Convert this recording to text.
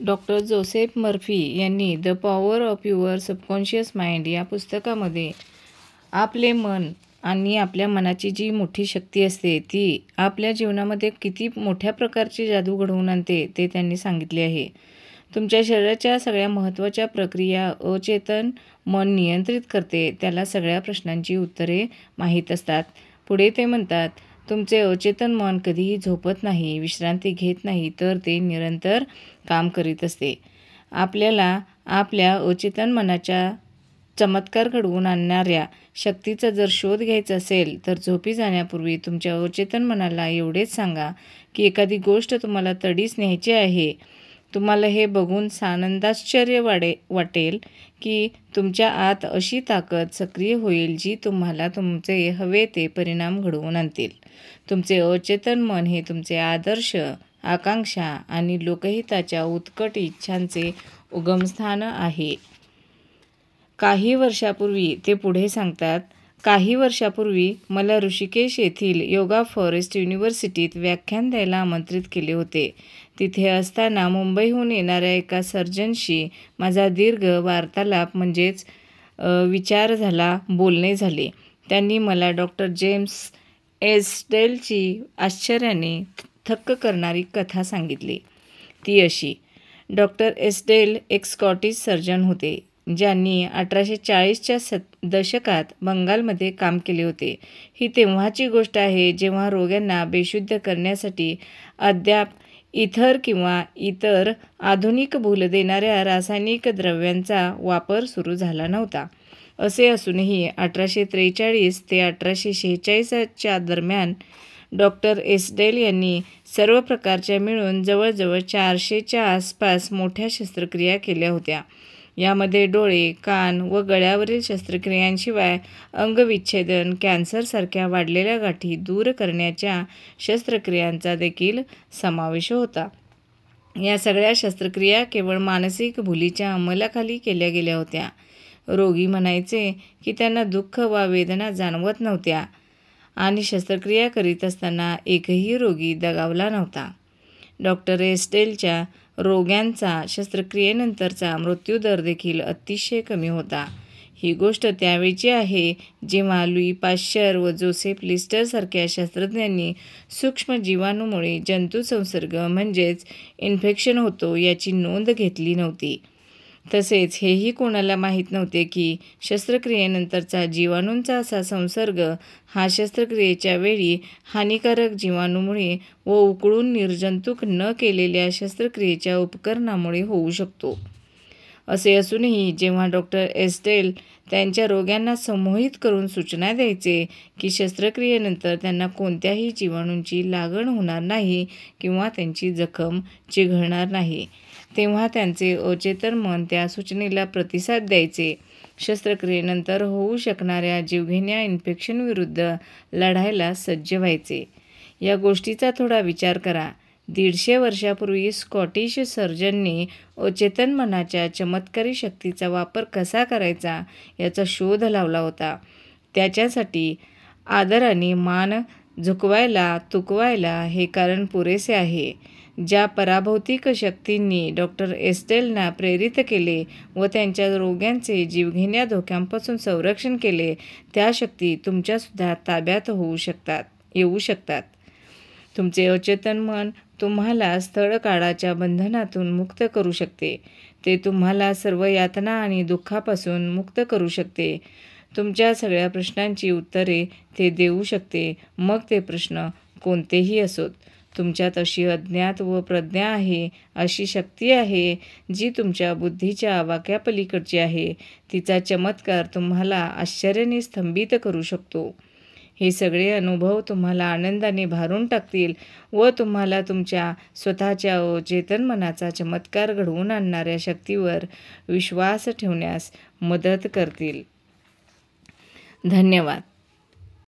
Doctor Joseph Murphy यांनी the power of your subconscious mind या पुस्तकामध्ये आपले मन आणि आपल्या मनाची जी मोठी शक्ती असते ती आपल्या जीवनामध्ये किती मोठ्या प्रकारची जादू घडवून आणते ते त्यांनी सांगितले आहे. तुमच्या शरीराच्या सगळ्या महत्त्वाच्या प्रक्रिया अचेतन मन नियंत्रित करते. त्याला सगळ्या प्रश्नांची उत्तरे माहीत असतात. पुढे ते म्हणतात, तुमचे अचेतन मन कधीही झोपत नाही, विश्रांती घेत नाही, तर ते निरंतर काम करीत असते. आपल्याला आपल्या अचेतन मनाच्या चमत्कार घडवून आणणाऱ्या शक्तीचा जर शोध घ्यायचा असेल तर झोपी जाण्यापूर्वी तुमच्या अचेतन मनाला एवढेच सांगा की गोष्ट तुम्हाला तडीस न्यायची आहे. तुम्हाला हे बघून सानंदाश्चर्य वाटेल की तुमच्या आत अशी ताकद सक्रिय होईल जी तुम्हाला तुमचे हवे ते परिणाम घडवून आणतील. तुमचे अचेतन मन हे तुमचे आदर्श, आकांक्षा आणि लोकहिताच्या उत्कट इच्छांचे उगमस्थान आहे. काही वर्षापूर्वी ते पुढे सांगतात, काही वर्षापूर्वी मला ऋषिकेश येथील योगा फॉरेस्ट युनिव्हर्सिटीत व्याख्यान द्यायला आमंत्रित केले होते. तिथे असताना मुंबईहून येणाऱ्या एका सर्जनशी माझा दीर्घ वार्तालाप बोलणे झाले. त्यांनी मला डॉक्टर जेम्स एस्डेलची आश्चर्याने थक्क करणारी कथा सांगितली. ती अशी: डॉक्टर एस्डेल एक स्कॉटिश सर्जन होते ज्यांनी 1840च्या दशकात बंगालमध्ये काम केले होते. ही तेव्हाची गोष्ट आहे जेव्हा रोग्यांना बेशुद्ध करण्यासाठी अद्याप इथर किंवा इतर आधुनिक भूल देणाऱ्या रासायनिक द्रव्यांचा वापर सुरू झाला नव्हता. असे असूनही 1843 ते 1846च्या दरम्यान डॉक्टर एस्डेल यांनी सर्व प्रकारच्या मिळून जवळजवळ 400च्या आसपास मोठ्या शस्त्रक्रिया केल्या होत्या. यामध्ये डोळे, कान व गळ्यावरील शस्त्रक्रियांशिवाय अंगविच्छेदन, कॅन्सरसारख्या वाढलेल्या गाठी दूर करण्याच्या शस्त्रक्रियांचा देखील समावेश होता. या सगळ्या शस्त्रक्रिया केवळ मानसिक भुलीच्या अंमलाखाली केल्या गेल्या होत्या. रोगी म्हणायचे की त्यांना दुःख वा वेदना जाणवत नव्हत्या आणि शस्त्रक्रिया करीत असताना एकही रोगी दगावला नव्हता. डॉक्टर एस्डेलच्या रोग्यांचा शस्त्रक्रियेनंतरचा मृत्यूदर देखील अतिशय कमी होता. ही गोष्ट त्यावेळची आहे जेव्हा लुई पाश्चर व जोसेफ लिस्टर सारख्या शास्त्रज्ञांनी सूक्ष्म जीवाणूमुळे जंतुसंसर्ग म्हणजेच इन्फेक्शन होतो याची नोंद घेतली नव्हती. तसेच हेही कोणाला माहीत नव्हते की शस्त्रक्रियेनंतरचा जीवाणूंचा असा संसर्ग हा शस्त्रक्रियेच्या वेळी हानिकारक जीवाणूमुळे व उकळून निर्जंतुक न केलेल्या शस्त्रक्रियेच्या उपकरणामुळे होऊ शकतो. असे असूनही जेव्हा डॉक्टर एस्डेल त्यांच्या रोग्यांना संमोहित करून सूचना द्यायचे की शस्त्रक्रियेनंतर त्यांना कोणत्याही जीवाणूंची लागण होणार नाही किंवा त्यांची जखम चिघळणार नाही, तेव्हा त्यांचे अचेतन मन त्या सूचनेला प्रतिसाद द्यायचे. शस्त्रक्रियेनंतर होऊ शकणाऱ्या जीवघेण्या इन्फेक्शनविरुद्ध लढायला सज्ज व्हायचे. या गोष्टीचा थोडा विचार करा. 150 वर्षापूर्वी स्कॉटिश सर्जनने अचेतन मनाच्या चमत्कारी शक्तीचा वापर कसा करायचा याचा शोध लावला होता. त्याच्यासाठी आदराने मान झुकवायला तुकवायला हे कारण पुरेसे आहे. ज्या पराभौतिक शक्तींनी डॉक्टर एस्डेलना प्रेरित केले व त्यांच्या रोग्यांचे जीवघेण्या धोक्यांपासून संरक्षण केले, त्या शक्ती तुमच्यासुद्धा ताब्यात येऊ शकतात. तुमचे अचेतन मन तुम्हाला स्थळकाळाच्या बंधनातून मुक्त करू शकते. ते तुम्हाला सर्व यातना आणि दुःखापासून मुक्त करू शकते. तुमच्या सगळ्या प्रश्नांची उत्तरे ते देऊ शकते, मग ते प्रश्न कोणतेही असोत. तुमच्यात अशी अज्ञात व प्रज्ञा आहे, अशी शक्ती आहे जी तुमच्या बुद्धीच्या आवाक्यापलीकडची आहे. तिचा चमत्कार तुम्हाला आश्चर्याने स्तंभित करू शकतो. हे सगळे अनुभव तुम्हाला आनंदाने भारून टाकतील व तुम्हाला तुमच्या स्वतःच्या अचेतन मनाचा चमत्कार घडवून आणणाऱ्या शक्तीवर विश्वास ठेवण्यास मदत करतील. धन्यवाद.